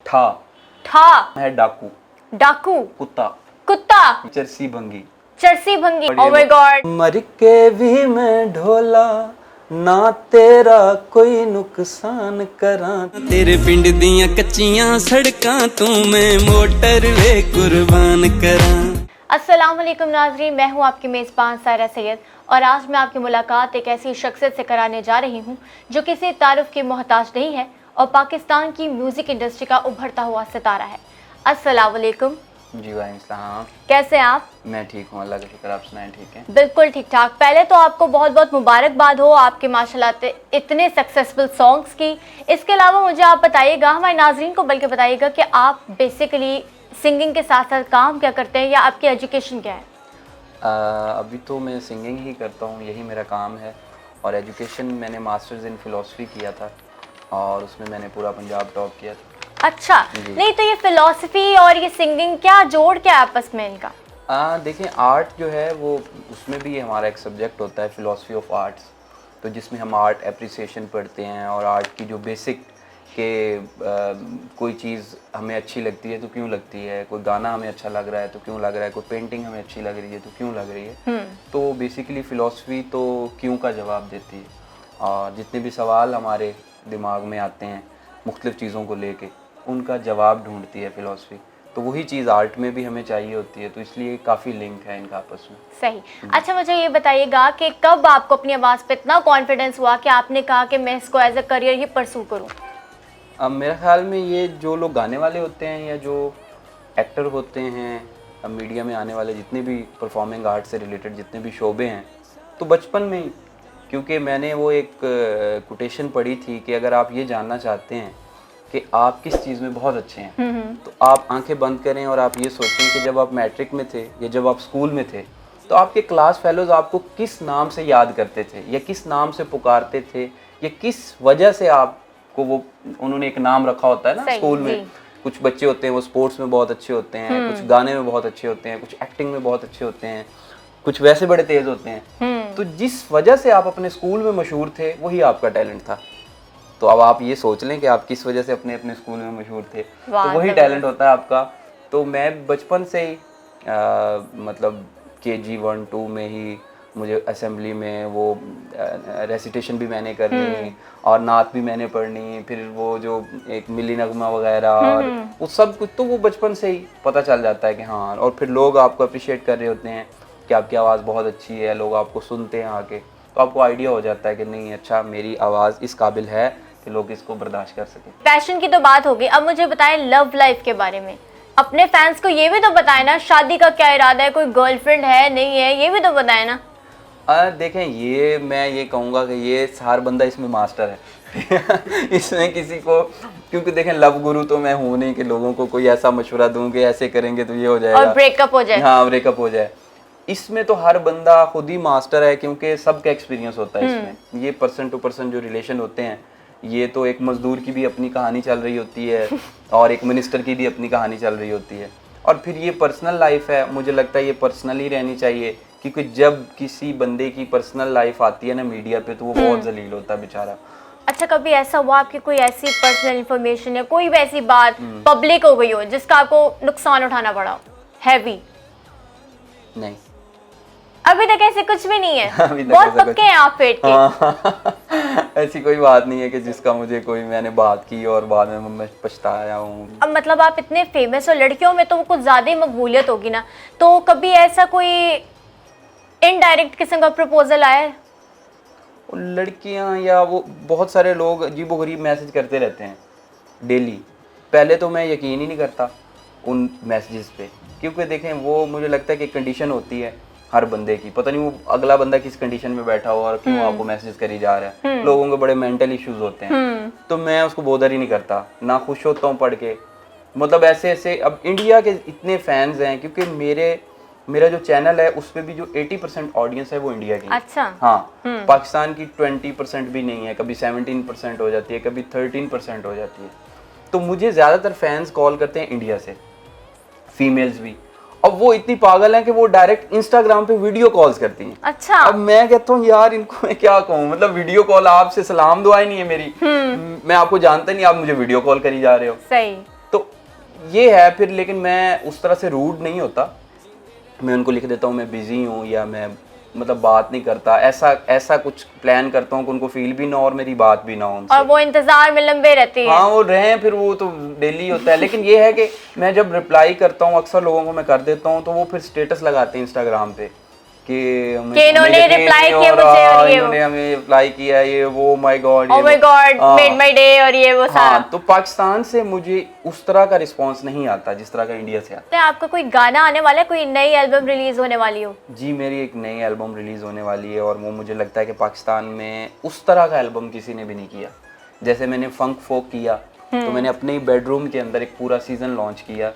ठा ठा है डाकू, डाकू, कुत्ता, कुत्ता, चरसी भंगी, चरसी भंगी। Oh my God. मर के भी मैं ढोला ना तेरा कोई नुकसान करा, तेरे पिंड दियां कच्चियां सड़कां तू मैं मोटरवे कुर्बान करा। अस्सलाम वालेकुम नाज़रीन, मैं हूं आपकी मेज़बान सायरा सैयद और आज मैं आपकी मुलाकात एक ऐसी शख्सियत से कराने जा रही हूं जो किसी तारुफ की मोहताज नहीं है और पाकिस्तान की म्यूज़िक इंडस्ट्री का उभरता हुआ सितारा है। अस्सलाम वालेकुम। जी वालेकुम। कैसे हैं आप? मैं ठीक हूँ, अल्लाह का शुक्र, आप सुनाएं? ठीक है, बिल्कुल ठीक ठाक। पहले तो आपको बहुत बहुत मुबारकबाद हो आपके माशाल्लाह इतने सक्सेसफुल सॉन्ग्स की। इसके अलावा मुझे आप बताइएगा, हमारे नाजरीन को बल्कि बताइएगा कि आप बेसिकली सिंगिंग के साथ साथ काम क्या करते हैं या आपकी एजुकेशन क्या है? अभी तो मैं सिंगिंग ही करता हूँ, यही मेरा काम है। और एजुकेशन मैंने मास्टर्स इन फ़िलासफ़ी किया था और उसमें मैंने पूरा पंजाब टॉप किया था। अच्छा, नहीं तो ये फिलॉसफी और ये सिंगिंग क्या जोड़ क्या है आपस में इनका? देखिए, आर्ट जो है वो उसमें भी हमारा एक सब्जेक्ट होता है फ़िलासफ़ी ऑफ आर्ट्स, तो जिसमें हम आर्ट एप्रिसिएशन पढ़ते हैं और आर्ट की जो बेसिक के कोई चीज़ हमें अच्छी लगती है तो क्यों लगती है, कोई गाना हमें अच्छा लग रहा है तो क्यों लग रहा है, कोई पेंटिंग हमें अच्छी लग रही है तो क्यों लग रही है। तो बेसिकली फ़िलासफ़ी तो क्यों का जवाब देती है और जितने भी सवाल हमारे दिमाग में आते हैं मुख्तलिफ़ चीज़ों को लेके उनका जवाब ढूंढती है फ़िलासफ़ी। तो वही चीज़ आर्ट में भी हमें चाहिए होती है, तो इसलिए काफ़ी लिंक है इनका आपस में। सही। अच्छा, मुझे ये बताइएगा कि कब आपको अपनी आवाज़ पे इतना कॉन्फिडेंस हुआ कि आपने कहा कि मैं इसको एज अ करियर ही परसू करूँ? अब मेरे ख्याल में ये जो लोग गाने वाले होते हैं या जो एक्टर होते हैं, अब मीडिया में आने वाले जितने भी परफॉर्मिंग आर्ट से रिलेटेड जितने भी शोबे हैं, तो बचपन में ही, क्योंकि मैंने वो एक कोटेशन पढ़ी थी कि अगर आप ये जानना चाहते हैं कि आप किस चीज़ में बहुत अच्छे हैं तो आप आंखें बंद करें और आप ये सोचें कि जब आप मैट्रिक में थे या जब आप स्कूल में थे तो आपके क्लास फेलोज आपको किस नाम से याद करते थे या किस नाम से पुकारते थे या किस वजह से आपको वो उन्होंने एक नाम रखा होता है ना स्कूल में। कुछ बच्चे होते हैं वो स्पोर्ट्स में बहुत अच्छे होते हैं, कुछ गाने में बहुत अच्छे होते हैं, कुछ एक्टिंग में बहुत अच्छे होते हैं, कुछ वैसे बड़े तेज होते हैं। तो जिस वजह से आप अपने स्कूल में मशहूर थे वही आपका टैलेंट था। तो अब आप ये सोच लें कि आप किस वजह से अपने अपने स्कूल में मशहूर थे, तो वही टैलेंट होता है आपका। तो मैं बचपन से ही मतलब KG 1 2 में ही मुझे असेंबली में वो रेसिटेशन भी मैंने करनी और नात भी मैंने पढ़नी, फिर वो जो एक मिली नगमा वगैरह और वो सब कुछ तो वो बचपन से ही पता चल जाता है कि हाँ। और फिर लोग आपको अप्रिशिएट कर रहे होते हैं कि आपकी आवाज़ बहुत अच्छी है, लोग आपको सुनते हैं आके, तो आपको आइडिया हो जाता है कि नहीं अच्छा मेरी आवाज़ इस काबिल है कि लोग इसको बर्दाश्त कर सकें। पैशन की तो बात होगी, अब मुझे बताएं लव लाइफ के बारे में। अपने फैंस को ये भी तो बताएं ना, शादी का क्या इरादा है, कोई गर्लफ्रेंड है नहीं है, ये भी तो बताएं ना। देखें, ये मैं ये कहूँगा कि ये हर बंदा इसमें मास्टर है इसमें किसी को, क्योंकि देखें लव गुरु तो मैं हूँ नहीं कि लोगों को कोई ऐसा मशवरा दूँ कि ऐसे करेंगे तो ये हो जाएगा और ब्रेकअप हो जाए। हाँ, ब्रेकअप हो जाए। इसमें तो हर बंदा खुद ही मास्टर है, क्योंकि सबका एक्सपीरियंस होता है इसमें। ये पर्सन टू पर्सन जो रिलेशन होते हैं, ये तो एक मजदूर की भी अपनी कहानी चल रही होती है और एक मिनिस्टर की भी अपनी कहानी चल रही होती है। और फिर ये पर्सनल लाइफ है, मुझे लगता है ये पर्सनल ही रहनी चाहिए, क्योंकि जब किसी बंदे की पर्सनल लाइफ आती है ना मीडिया पे तो वो बहुत जलील होता है बेचारा। अच्छा, कभी ऐसा हुआ आपकी कोई ऐसी पर्सनल इंफॉर्मेशन या कोई भी ऐसी बात पब्लिक हो गई हो जिसका आपको नुकसान उठाना पड़ा हो हैवी? नहीं, अभी तक ऐसे कुछ भी नहीं है। अभी तक बहुत ऐसा पक्के हैं आप पेट के। हाँ ऐसी कोई बात नहीं है कि जिसका मुझे कोई मैंने बात की और बाद में मैं पछताया हूँ। अब मतलब आप इतने फेमस हो, लड़कियों में तो कुछ ज्यादा ही मकबूलियत होगी ना, तो कभी ऐसा कोई इनडायरेक्ट किस्म का प्रपोजल आया है? लड़कियां या वो बहुत सारे लोग अजीब व गरीब मैसेज करते रहते हैं डेली। पहले तो मैं यकीन ही नहीं करता उन मैसेजेस पे, क्योंकि देखें वो मुझे लगता है कि कंडीशन होती है हर बंदे की, पता नहीं वो अगला बंदा किस कंडीशन में बैठा हो और क्यों आपको मैसेज करी जा रहा है। लोगों के बड़े मेंटल इश्यूज होते हैं, तो मैं उसको बोदर ही नहीं करता, ना खुश होता हूँ पढ़ के। मतलब ऐसे ऐसे अब इंडिया के इतने फैंस हैं, क्योंकि मेरा जो चैनल है उस पर भी जो 80% ऑडियंस है वो इंडिया की। अच्छा। हाँ, पाकिस्तान की 20% भी नहीं है, कभी 17% हो जाती है, कभी 13% हो जाती है। तो मुझे ज़्यादातर फैंस कॉल करते हैं इंडिया से, फीमेल्स भी। अब वो इतनी पागल हैं कि वो डायरेक्ट इंस्टाग्राम पे वीडियो कॉल्स करती हैं। अच्छा। अब मैं कहता हूँ यार इनको मैं क्या कहूँ, मतलब वीडियो कॉल, आपसे सलाम दुआई नहीं है मेरी, मैं आपको जानता नहीं, आप मुझे वीडियो कॉल करी जा रहे हो। सही। तो ये है फिर, लेकिन मैं उस तरह से रूड नहीं होता। मैं उनको लिख देता हूँ मैं बिज़ी हूँ, या मैं मतलब बात नहीं करता, ऐसा कुछ प्लान करता हूँ कि उनको फील भी ना हो और मेरी बात भी ना हो उनसे। और वो इंतजार में लंबे रहती है। हाँ वो रहें, फिर वो तो डेली होता है। लेकिन ये है कि मैं जब रिप्लाई करता हूँ अक्सर लोगों को मैं कर देता हूँ, तो वो फिर स्टेटस लगाते हैं इंस्टाग्राम पे कि इन्होंने रिप्लाई किया मुझे और ये इन्होंने हमें रिप्लाई किया, ये वो, my God, oh my God, made my day, और ये वो सारा। हाँ, तो पाकिस्तान से मुझे उस तरह का रिस्पांस नहीं आता जिस तरह का इंडिया से आता तो आपका कोई गाना आने वाला है, कोई नई एल्बम रिलीज होने वाली हो? है। जी, मेरी एक नई एल्बम रिलीज होने वाली है, और वो मुझे लगता है कि पाकिस्तान में उस तरह का एल्बम किसी ने भी नहीं किया। जैसे मैंने फंक फोक किया, तो मैंने अपने ही बेडरूम के अंदर एक पूरा सीजन लॉन्च किया,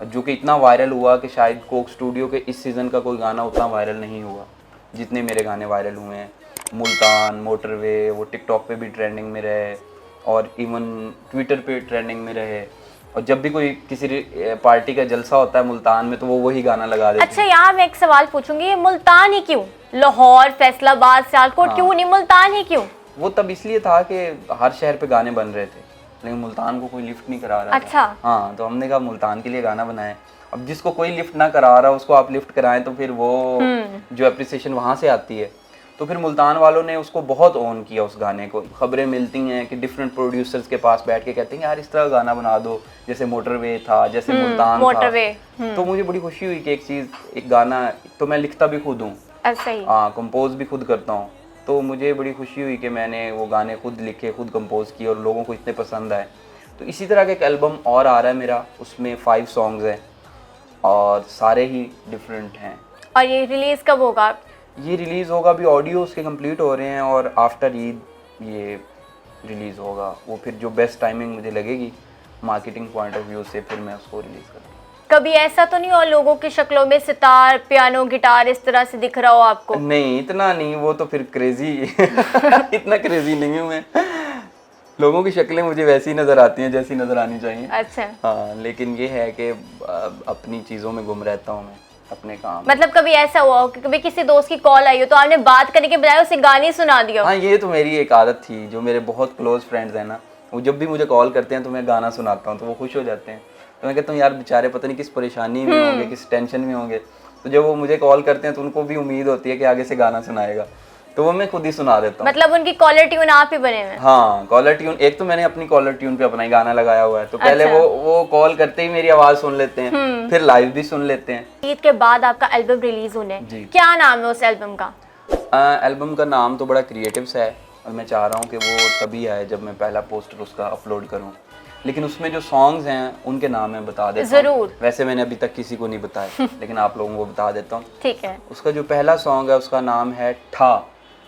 जो कि इतना वायरल हुआ कि शायद कोक स्टूडियो के इस सीज़न का कोई गाना उतना वायरल नहीं हुआ जितने मेरे गाने वायरल हुए हैं। मुल्तान, मोटरवे, वो टिकटॉक पे भी ट्रेंडिंग में रहे, और इवन ट्विटर पे ट्रेंडिंग में रहे। और जब भी कोई किसी पार्टी का जलसा होता है मुल्तान में, तो वो वही गाना लगा देते हैं। अच्छा, यहाँ मैं एक सवाल पूछूंगी, ये मुल्तान ही क्यों? लाहौर, फैसलाबाद, सियालकोट क्यों नहीं, मुल्तान ही क्यों? वो तब इसलिए था कि हर शहर पे गाने बन रहे थे, लेकिन मुल्तान को कोई लिफ्ट नहीं करा रहा अच्छा। था। हाँ, तो हमने कहा मुल्तान के लिए गाना बनाए। अब जिसको कोई लिफ्ट ना करा रहा उसको आप लिफ्ट कराएं, तो फिर वो जो एप्रिसिएशन वहाँ से आती है। तो फिर मुल्तान वालों ने उसको बहुत ऑन किया उस गाने को। खबरें मिलती हैं कि डिफरेंट प्रोड्यूसर्स के पास बैठ के कहते हैं यार इस तरह गाना बना दो, जैसे मोटरवे था, जैसे मुल्तान मोटरवे। था। तो मुझे बड़ी खुशी हुई कि एक गाना तो मैं लिखता भी खुद हूँ, सही। हाँ, कंपोज भी खुद करता हूँ। तो मुझे बड़ी खुशी हुई कि मैंने वो गाने खुद लिखे, खुद कंपोज किए, और लोगों को इतने पसंद आए। तो इसी तरह का एक एल्बम और आ रहा है मेरा, उसमें 5 सॉन्ग्स हैं और सारे ही डिफरेंट हैं। और ये रिलीज कब होगा? ये रिलीज़ होगा, अभी ऑडियो उसके कंप्लीट हो रहे हैं, और आफ्टर ईद ये रिलीज़ होगा। वो फिर जो बेस्ट टाइमिंग मुझे लगेगी मार्केटिंग पॉइंट ऑफ व्यू से, फिर मैं उसको रिलीज़ करूँगा। कभी ऐसा तो नहीं और लोगों की शक्लों में सितार, पियानो, गिटार इस तरह से दिख रहा हो आपको? नहीं, इतना नहीं, वो तो फिर क्रेजी इतना क्रेजी नहीं हूँ मैं। लोगों की शक्लें मुझे वैसी ही नज़र आती हैं जैसी नज़र आनी चाहिए। अच्छा। हाँ, लेकिन ये है कि अपनी चीज़ों में गुम रहता हूँ मैं, अपने काम। मतलब कभी ऐसा हुआ हो कि कभी किसी दोस्त की कॉल आई हो तो आपने बात करने के बजाय उसे गाने सुना दिया हो? हाँ, ये तो मेरी एक आदत थी। जो मेरे बहुत क्लोज फ्रेंड्स हैं ना, वो जब भी मुझे कॉल करते हैं तो मैं गाना सुनाता हूँ, तो वो खुश हो जाते हैं। तो मैं कहता हूँ यार बेचारे पता नहीं किस परेशानी में होंगे, किस टेंशन में होंगे। तो जब वो मुझे कॉल करते हैं तो उनको भी उम्मीद होती है कि आगे से गाना सुनाएगा, तो वो मैं खुद ही सुना देता हूँ। मतलब उनकी कॉलर ट्यून आप ही बने हुए? हाँ, कॉलर ट्यून। एक तो मैंने अपनी कॉलर ट्यून पे अपना ही गाना लगाया हुआ है, तो पहले अच्छा। वो कॉल करते ही मेरी आवाज़ सुन लेते हैं, फिर लाइव भी सुन लेते हैं। ईद के बाद आपका एल्बम रिलीज होने, क्या नाम है उस एल्बम का? एल्बम का नाम तो बड़ा क्रिएटिव सा है, और मैं चाह रहा हूँ कि वो तभी आए जब मैं पहला पोस्टर उसका अपलोड करूँ। लेकिन उसमें जो सॉन्ग्स हैं उनके नाम मैं बता देता हूँ। जरूर। वैसे मैंने अभी तक किसी को नहीं बताया लेकिन आप लोगों को बता देता हूँ। ठीक है। उसका जो पहला सॉन्ग है उसका नाम है ठा।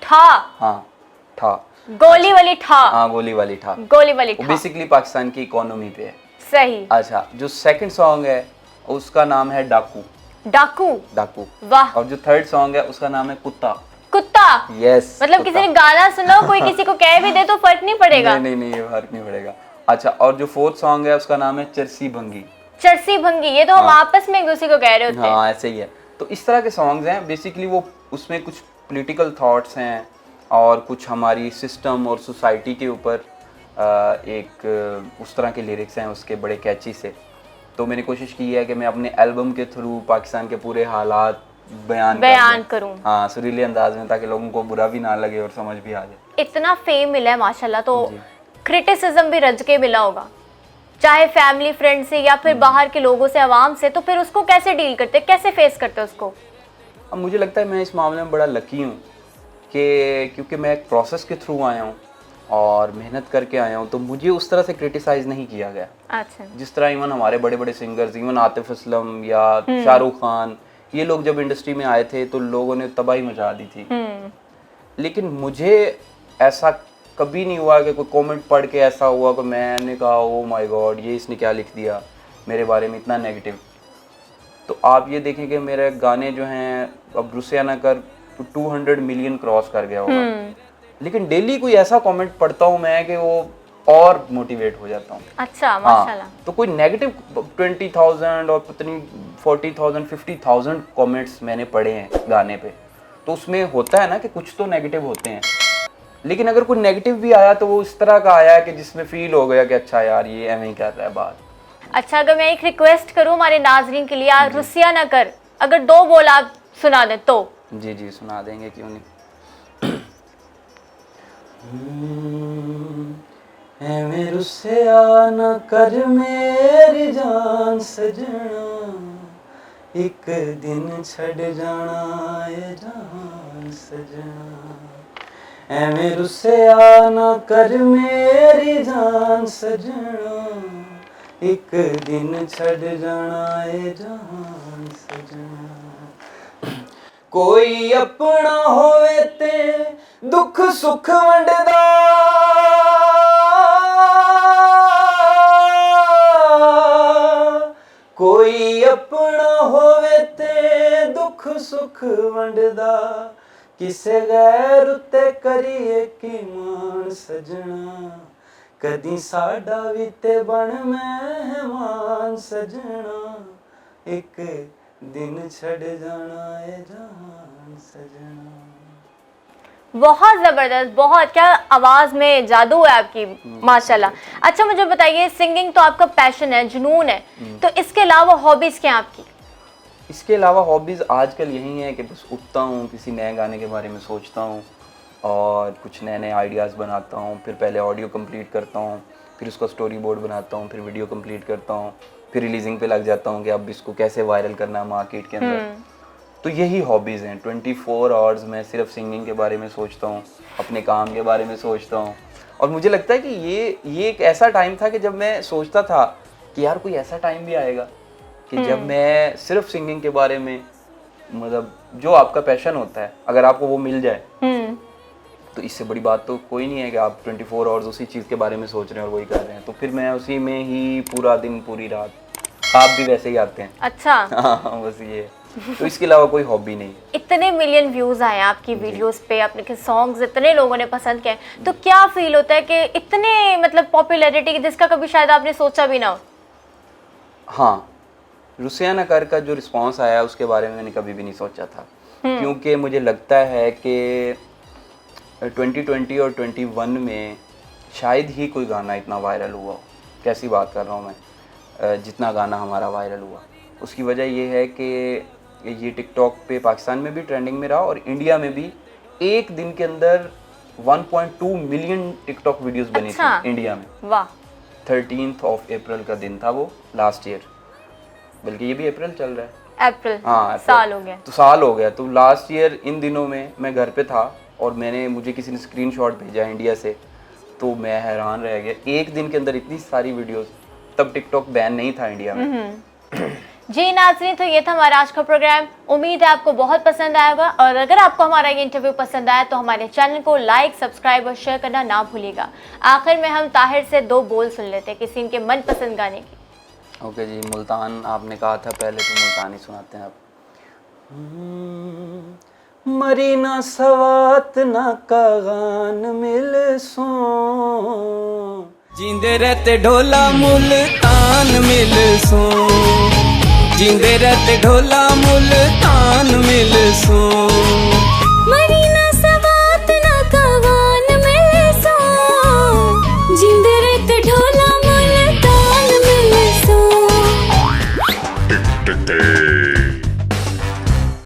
ठा? हाँ, ठा। गोली वाली ठा? हाँ, गोली वाली ठा। गोली वाली ठा बेसिकली पाकिस्तान की इकोनॉमी पे है। सही। अच्छा, जो सेकंड सॉन्ग है उसका नाम है डाकू। डाकू? डाकू। वाह। और जो थर्ड सॉन्ग है उसका नाम है कुत्ता। कुत्ता? यस। मतलब किसी ने गाना सुना कोई किसी को कह भी दे तो फर्क नहीं पड़ेगा? नहीं, ये फर्क नहीं पड़ेगा। अच्छा, और जो फोर्थ सॉन्ग है उसका नाम है चरसी भंगी। चरसी भंगी, ये तो हम आपस में एक दूसरे को कह रहे होते हैं। हाँ, ऐसे ही है। तो इस तरह के सॉन्ग्स हैं बेसिकली। वो उसमें कुछ पॉलिटिकल थॉट्स हैं और कुछ हमारी सिस्टम और सोसाइटी के ऊपर एक उस तरह के लिरिक्स हैं उसके, बड़े कैची से। तो मैंने कोशिश की है कि मैं अपने एल्बम के थ्रू पाकिस्तान के पूरे हालात बयान करूं। हाँ, सुरीले अंदाज में, ताकि लोगों को बुरा भी ना लगे और समझ भी आ जाए। इतना फेम मिला है माशाल्लाह, तो क्रिटिसिज्म भी रज के मिला होगा, चाहे फैमिली फ्रेंड से या फिर बाहर के लोगों से, आवाम से। तो फिर उसको कैसे डील करते, कैसे फेस करते उसको? अब मुझे लगता है मैं इस मामले में बड़ा लकी हूँ कि क्योंकि मैं एक प्रोसेस के थ्रू आया हूँ और मेहनत करके आया हूँ, तो मुझे उस तरह से क्रिटिसाइज नहीं किया गया। अच्छा। जिस तरह इवन हमारे बड़े बड़े सिंगर्स, इवन आतिफ असलम या शाहरुख खान, ये लोग जब इंडस्ट्री में आए थे तो लोगों ने तबाही मचा दी थी। लेकिन मुझे ऐसा कभी नहीं हुआ कि कोई कमेंट पढ़ के ऐसा हुआ कि मैंने कहा ओ माय गॉड, ये इसने क्या लिख दिया मेरे बारे में, इतना नेगेटिव। तो आप ये देखें कि मेरे गाने जो हैं, अब रुसिया ना कर, 200 मिलियन क्रॉस कर गया होगा। लेकिन डेली कोई ऐसा कमेंट पढ़ता हूँ मैं कि वो और मोटिवेट हो जाता हूँ। अच्छा, माशाल्लाह। तो कोई नेगेटिव 20,000 और पता नहीं 40,000 50,000 कमेंट्स मैंने पढ़े हैं गाने पे, तो उसमें होता है ना कि कुछ तो नेगेटिव होते हैं। लेकिन अगर कोई नेगेटिव भी आया तो वो इस तरह का आया कि जिसमें फील हो गया कि अच्छा यार ये एवं ही कर रहा है बात, अच्छा, अगर मैं एक रिक्वेस्ट करूं हमारे नाजरीन के लिए, आप रुसिया ना कर, अगर 2 बोल आप सुना दें तो। जी जी सुना देंगे, क्यों नहीं। एवें रुसिया ना कर मेरी जान सजना, एक दिन छड़ जाना ए जान सजना। एवें रुसिया ना कर मेरी जान सजना, एक दिन छड़ जाना ए जान सजना। कोई अपना होवे ते दुख सुख वंडदा, कोई अपना होवे ते दुख सुख वंडदा, किसे गैर उत्ते करिए की मान सजना, कदी साडा भी ते बन मेहमान सजना, एक दिन छड़ जाना ए जान सजना। बहुत जबरदस्त, बहुत, क्या आवाज में जादू है आपकी, माशाल्लाह। अच्छा मुझे बताइए, सिंगिंग तो आपका पैशन है, जुनून है, तो इसके अलावा हॉबीज क्या हैं आपकी? इसके अलावा हॉबीज़ आजकल यही है कि बस उठता हूँ, किसी नए गाने के बारे में सोचता हूँ और कुछ नए नए आइडियाज़ बनाता हूँ, फिर पहले ऑडियो कंप्लीट करता हूँ, फिर उसका स्टोरी बोर्ड बनाता हूँ, फिर वीडियो कंप्लीट करता हूँ, फिर रिलीजिंग पे लग जाता हूँ कि अब इसको कैसे वायरल करना है मार्केट के अंदर। तो यही हॉबीज़ हैं। 24 आवर्स मैं सिर्फ सिंगिंग के बारे में सोचता हूँ, अपने काम के बारे में सोचता हूँ। और मुझे लगता है कि ये एक ऐसा टाइम था कि जब मैं सोचता था कि यार कोई ऐसा टाइम भी आएगा कि जब मैं सिर्फ सिंगिंग के बारे में, मतलब जो आपका पैशन होता है अगर आपको वो मिल जाए तो इससे बड़ी बात तो कोई नहीं है कि आप 24 आवर्स उसी चीज़ के बारे में सोच रहे हैं और वही कर रहे हैं। तो फिर मैं उसी में ही पूरा दिन पूरी रात, आप भी वैसे ही आते हैं। अच्छा। हाँ बस ये, तो इसके अलावा कोई हॉबी नहीं। इतने मिलियन व्यूज आए आपकी वीडियोस पे, आपके सॉन्ग्स इतने लोगों ने पसंद किए, तो क्या फील होता है कि इतने मतलब पॉपुलैरिटी जिसका कभी शायद आपने सोचा भी ना हो? हाँ, रुसिया ना कर का जो रिस्पांस आया उसके बारे में मैंने कभी भी नहीं सोचा था, क्योंकि मुझे लगता है कि 2020 और 21 में शायद ही कोई गाना इतना वायरल हुआ हो। कैसी बात कर रहा हूँ मैं, जितना गाना हमारा वायरल हुआ। उसकी वजह ये है कि ये टिकटॉक पे पाकिस्तान में भी ट्रेंडिंग में रहा और इंडिया में भी एक दिन के अंदर 1.2 मिलियन टिकटॉक वीडियोस बनी थी इंडिया में। वाह। 13 अप्रैल का दिन था वो, लास्ट ईयर, बल्कि ये भी अप्रैल चल रहा है। अप्रैल, हाँ साल हो गया। तो साल हो गया। तो लास्ट ईयर इन दिनों में मैं घर पे था और मुझे किसी ने स्क्रीनशॉट भेजा इंडिया से, तो मैं हैरान रह गया। एक दिन के अंदर इतनी सारी वीडियोस, तब टिकटॉक बैन नहीं था इंडिया में। जी नाज़रीन, तो ये था हमारा आज का प्रोग्राम। उम्मीद है आपको बहुत पसंद आएगा, और अगर आपको हमारा ये इंटरव्यू पसंद आया तो हमारे चैनल को लाइक, सब्सक्राइब और शेयर करना ना भूलिएगा। आखिर में हम ताहिर से 2 बोल सुन लेते हैं किसी इनके मनपसंद गाने की। ओके जी, मुल्तान आपने कहा था पहले, तो मुल्तान ही सुनाते हैं आप। मरी ना सवात ना कागान मिल सो, जिंदे रहते ढोला मुल्तान मिल सो, जिंदे रहते ढोला मुल्तान मिल सो।